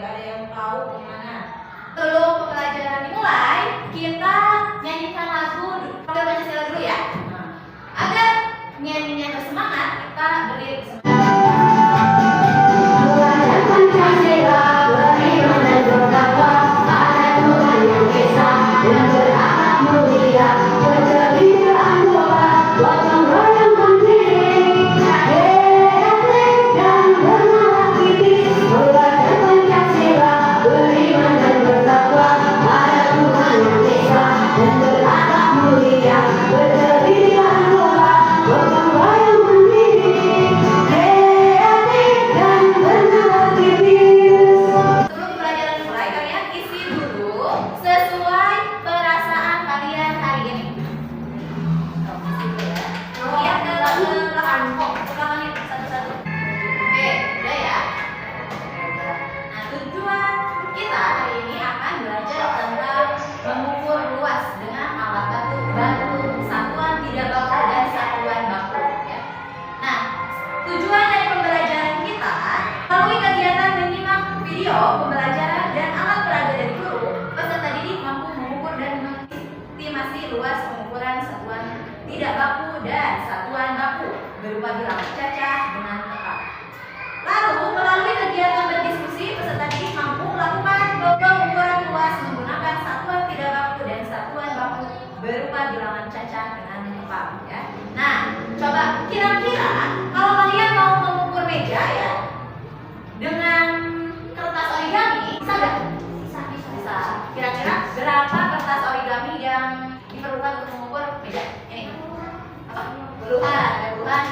Ada yang tahu gimana? Sebelum pembelajaran dimulai, kita nyanyikan lagu Program Pancasila dulu ya. Agar nyanyinya bersemangat, kita berdiri bersama. Pancasila beriman dan bertakwa pada Tuhan yang Esa dan berakhlak mulia, berkebinekaan doa, gotong royong mandiri, kreatif dan bernalar kritis. Keluarga Pancasila beriman dan bertakwa pada Tuhan yang Esa dan berakhlak mulia, berkebinekaan doa, gotong royong mandiri, kreatif dan bernalar kritis. Sebelum pelajaran dimulai, kalian isi dulu sesuai perasaan kalian hari ini. Lihat ke belakang kok, ulangin satu-satu. Oke, udah ya. Nah, tujuan kita hari ini akan belajar tentang mengukur luas dengan alat batu, satuan tidak baku dan satuan baku. Ya. Nah, tujuan dari pembelajaran kita melalui kegiatan menyimak video pembelajaran dan alat peraga dari guru, peserta didik mampu mengukur dan mengestimasi luas pengukuran satuan tidak baku dan satuan baku berupa bilangan cacah dengan tepat. Lalu melalui kegiatan berdiskusi, peserta didik mampu melakukan pengukuran luas menggunakan satuan tidak baku dan satuan baku berupa bilangan cacah dengan tepat. Ya. Nah, coba kira-kira kalau kalian mau mengukur meja ya dengan kertas origami, bisa nggak? Bisa. Kira-kira berapa kertas origami yang diperlukan untuk mengukur meja? Ini apa? Puluhan, ada puluhan.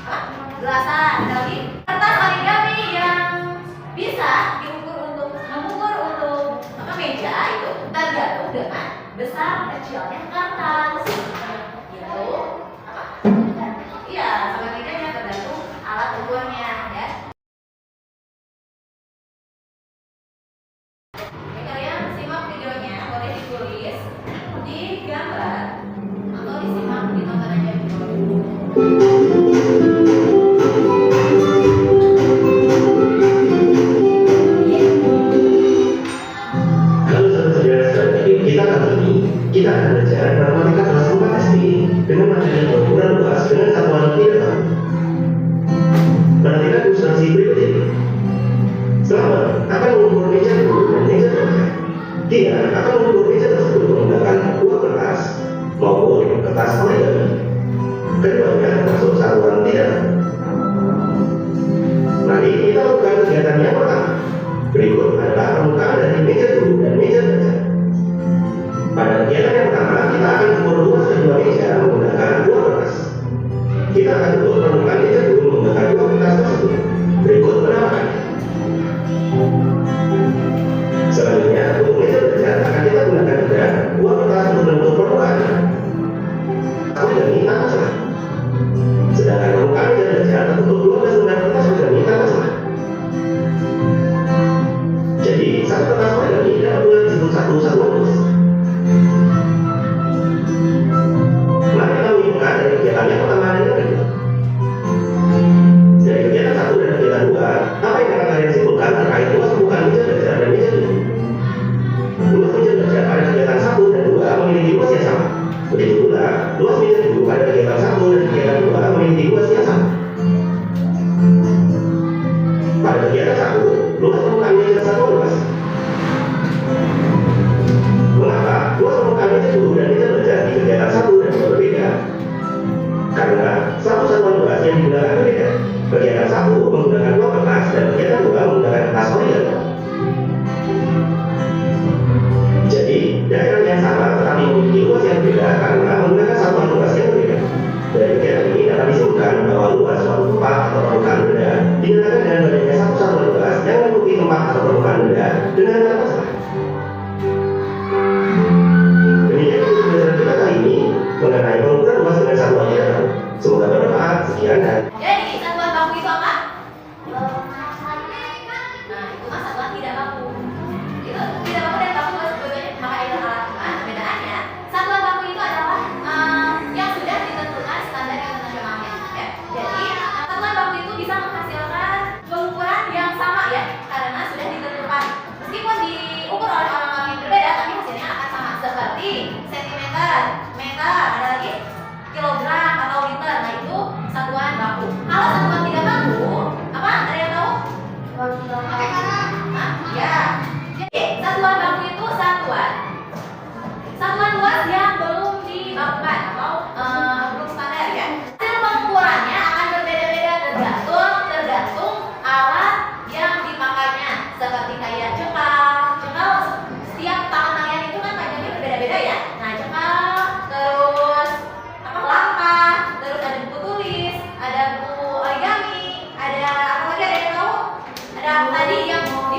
Apa? Belasan. Ada lagi? Kertas origami yang bisa diukur untuk mengukur untuk apa meja itu tergantung dengan besar kecilnya kertas. Gitu. Apa? Iya, sama bedanya tergantung alat ukurnya ya. Oke, kalian simak videonya, boleh ditulis di gambar atau disimak ditonton aja videonya. Lalu saudara-saudara, kita kali ini kita akan belajar matematika kelas 4 SD dengan materi pengukuran luas dengan satuan tidak baku. Perhatikan ilustrasi berikut ini. Selamat akan mengukur meja dulu dan meja kerja. Dia akan mengukur meja tersebut menggunakan dua kertas maupun kertas origami. Keduanya termasuk satuan tidak baku. Mari kita lakukan kegiatan yang pertama. Berikut adalah permukaan dari meja dulu dan meja kerja. Pada kegiatan yang pertama, kita akan mengukur luas kedua meja menggunakan dua kertas. Kita akan ukur permukaan meja dulu menggunakan dua kertas tersebut. Berikut penerapannya. Selanjutnya, untuk meja kerja akan kita gunakan juga dua kertas untuk membentuk permukaannya. Origami tanpa celah. Sedangkan permukaan meja kerja tertutup 12 lembar kertas origami tanpa celah. Jadi, satu kertas origami dapat disebut satu satuan luas. Mari kita menyimpulkan dari kegiatan yang pertama dan yang kedua. Dari kegiatan 1 dan kegiatan 2, apa yang akan kalian simpulkan terkait luas permukaan meja kerja dan meja duduk? Luas meja kerja pada kegiatan 1 dan 2 memiliki luas yang sama. Begitu pula, luas meja duduk pada kegiatan 1 dan kegiatan 2 memiliki luas yang sama. Pada kegiatan 1, luas permukaan meja satu luas. Mengapa luas permukaan meja duduk dan meja kerja di kegiatan 1 dan 2 berbeda? Karena satu satuan luas yang digunakan berbeda. Kegiatan 1 menggunakan dua kertas dan kegiatan 2 menggunakan kertas origami. Jadi, daerah yang sama tetapi memiliki luas yang berbeda karena menggunakan satuan luas yang berbeda. Dari kegiatan ini dapat disimpulkan bahwa luas suatu tempat atau permukaan benda digunakan dengan adanya satu satuan luas yang meliputi tempat atau permukaan benda dengan tanpa celah. Demikian pembelajaran kita kali ini mengenai pengukuran luas dengan satuan tidak baku. Semoga bermanfaat. Sekian dan Jadi, satuan baku itu apa? Nah, itu mah satuan tidak baku. Itu tidak baku dan baku sebetulnya maka itu alat bedaannya. Satuan baku itu adalah yang sudah ditentukan standar internasionalnya. Ya. Jadi, satuan baku itu bisa menghasilkan pengukuran yang sama ya, karena sudah ditentukan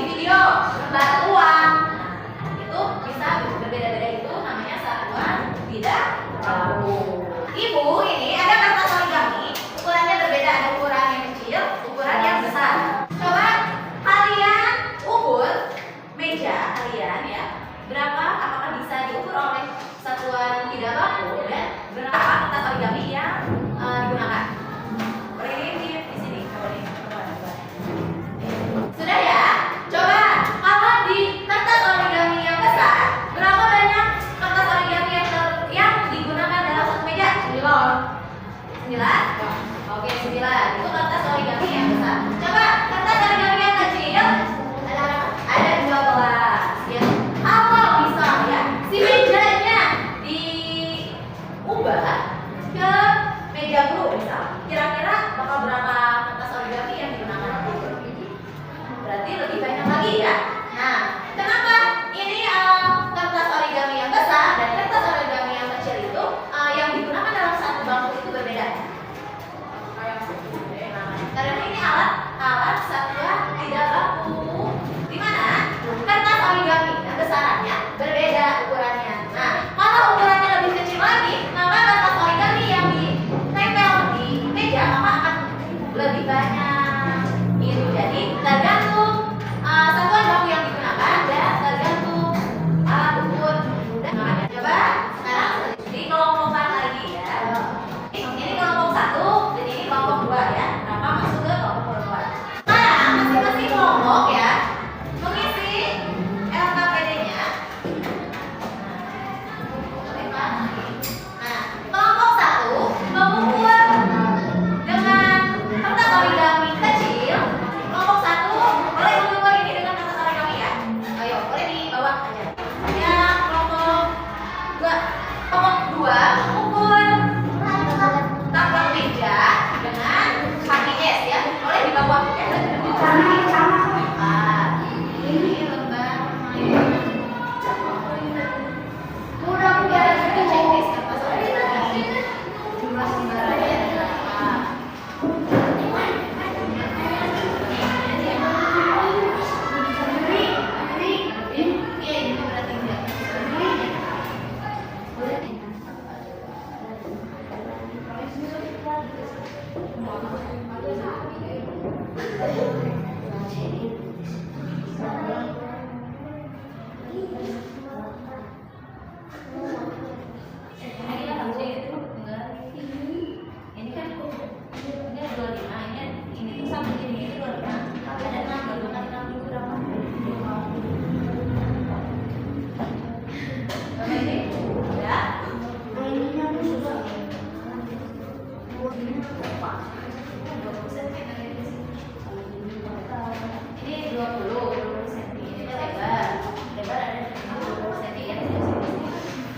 video, lembar uang. Nah, itu bisa berbeda-beda, itu namanya satuan tidak baku. Ibu, ini ada kertas origami, ukurannya berbeda, ada ukuran yang kecil, ukuran yang besar. Coba kalian ukur meja kalian ya, berapa, apakah bisa diukur oleh satuan tidak baku dan berapa kertas origami yang digunakan. Ini di sini, coba nih, coba. Sudah ya? Coba kalau di kertas origami yang besar, berapa banyak kertas origami yang digunakan dalam satu meja? 9. Oke, 9. Itu kertas origami yang besar. Coba kertas origami yang kecil ada 12. Ya. Kalau misalnya si mejanya diubah ke meja guru misal, kira-kira bakal berapa kertas origami yang digunakan? Berarti lebih banyak lagi ya. Nah, kenapa ini kertas origami yang besar dan kertas origami yang kecil itu yang digunakan dalam satu bangku itu berbeda? Karena ini alat satuan tidak baku. Di mana kertas origami besarannya berbeda ukurannya. Nah, kalau ukurannya lebih kecil lagi, maka kertas origami yang ditempel di meja maka akan lebih banyak. Itu jadi tergantung satuan baku yang digunakan dan tergantung alat ukur. Nah, coba sekarang dikelompokkan lagi ya. Ini kelompok 1 dan ini kelompok 2 ya. Kenapa masuk ke kelompok 2? Sekarang masing-masing kelompok ya mengisi LKPD-nya. Nah, kelompok 1 mengukur dengan kertas origami kecil. Kelompok 1 boleh mengukur ini dengan kertas origami ya. Ayo, boleh dibawa aja. Ya, kelompok 2 mengukur taplak meja dengan HPS ya. Boleh dibawa ya. Ini lembar mudah-mudahan itu checklist kertas origami. Jumlah lembarannya ada berapa? Ini kan ini 25, ini tuh sama ini 25. Ada 6, 25 kali 6 itu berapa? Berapa ini? Ya? Ini 20 cm. Ini lebar. Lebar ada 20 cm ya.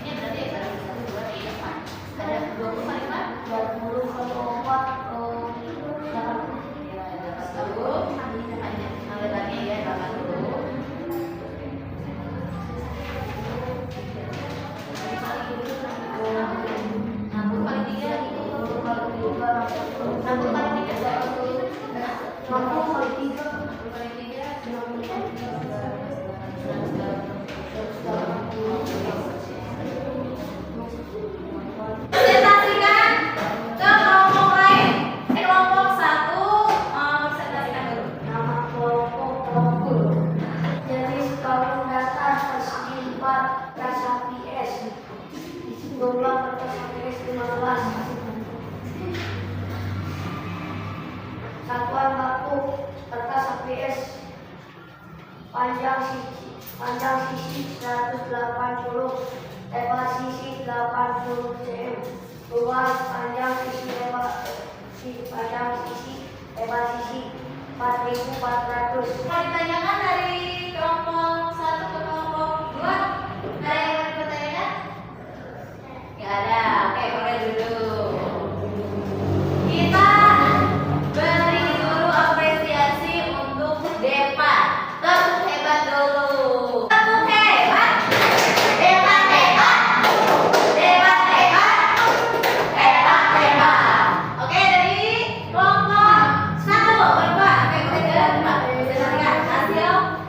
Ini berarti ya 1, 2, 3, 4. Ada 20 kali 4? 20 kali 4 ya, 80. Nah, lebarnya ya 80. Presentasikan ke kelompok lain. Ini kelompok 1 presentasikan dulu. Nama kelompok. Jenis kalung datar persegi 4 rasa PS. Jumlah kertas PS 15. Satuan baku kertas PS. Panjang sisi 180, lebar sisi 80 cm. Luas panjang sisi lebar sisi 4.400. Mau ditanyakan dari kelompok 1 ke kelompok 2? Ada yang mau dipertanyakan? Nggak ada. Oke, boleh duduk. Kita beri dulu apresiasi untuk Depa. Tepuk hebat dulu. Tepuk hebat. Hebat hebat. Hebat hebat. Hebat hebat. Oke, dari kelompok 1 berdua. Oke, kita jalan 4. Bisa lihat hasil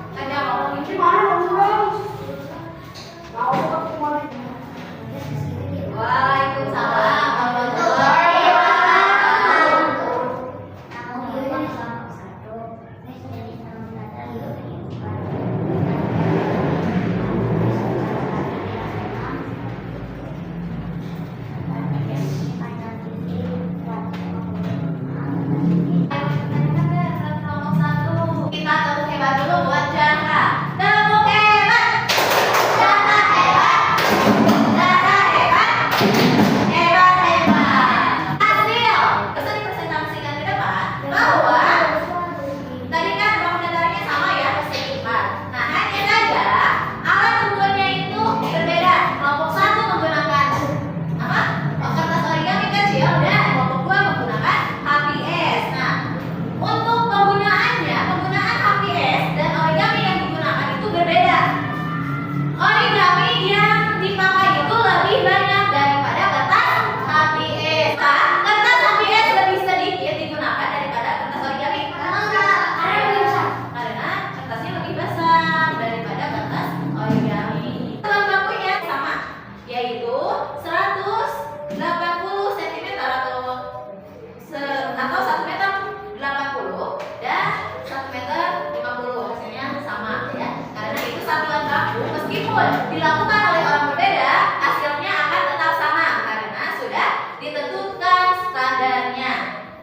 meskipun dilakukan oleh orang berbeda, hasilnya akan tetap sama karena sudah ditentukan standarnya.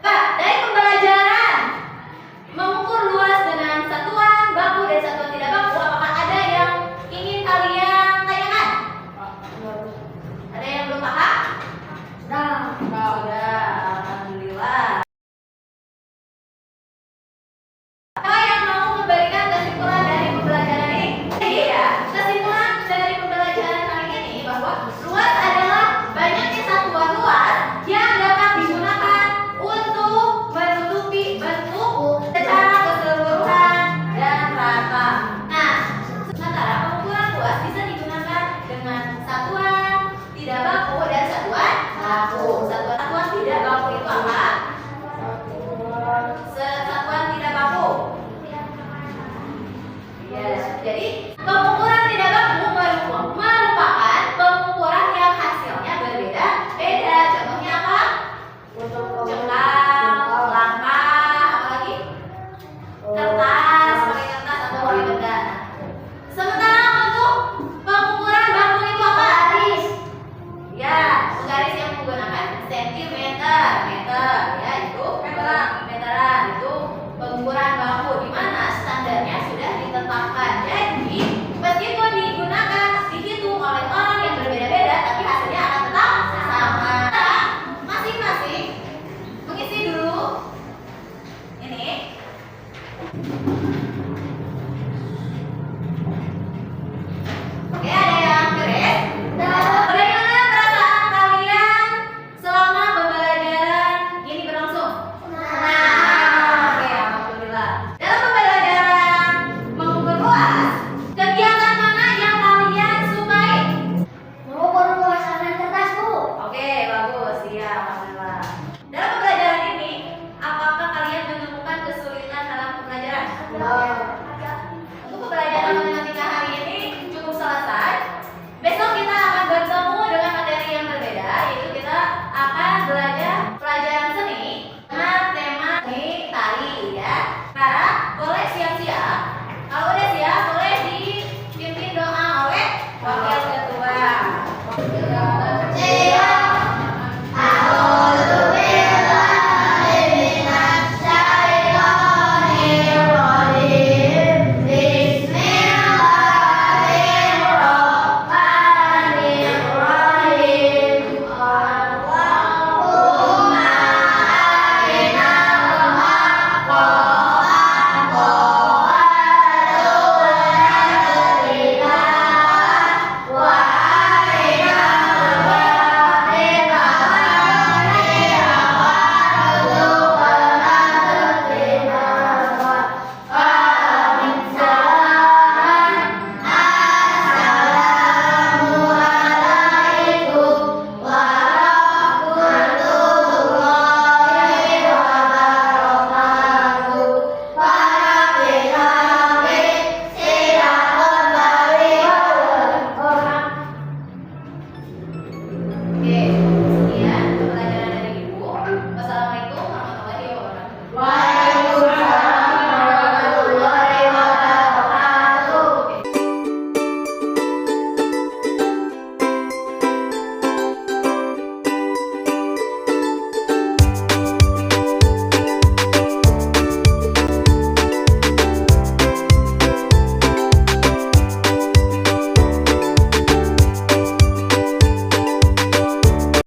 Pak, dari pembelajaran mengukur luas dengan satuan baku dan satuan tidak baku, apakah ada yang ingin kalian tanyakan? Ada yang belum paham? Sudah, alhamdulillah. Siapa yang mau memberikan kesimpulan dari pembelajaran ini? Iya, kesimpulan dari pembelajaran kali ini bahwa luas adalah banyaknya satuan luas yang dapat digunakan untuk menutupi bentuk secara keseluruhan dan rata. Nah, sementara pengukuran luas bisa digunakan dengan satuan tidak baku dan satuan baku. Satuan tidak baku itu apa? Satuan tidak baku. Ya, jadi pengukuran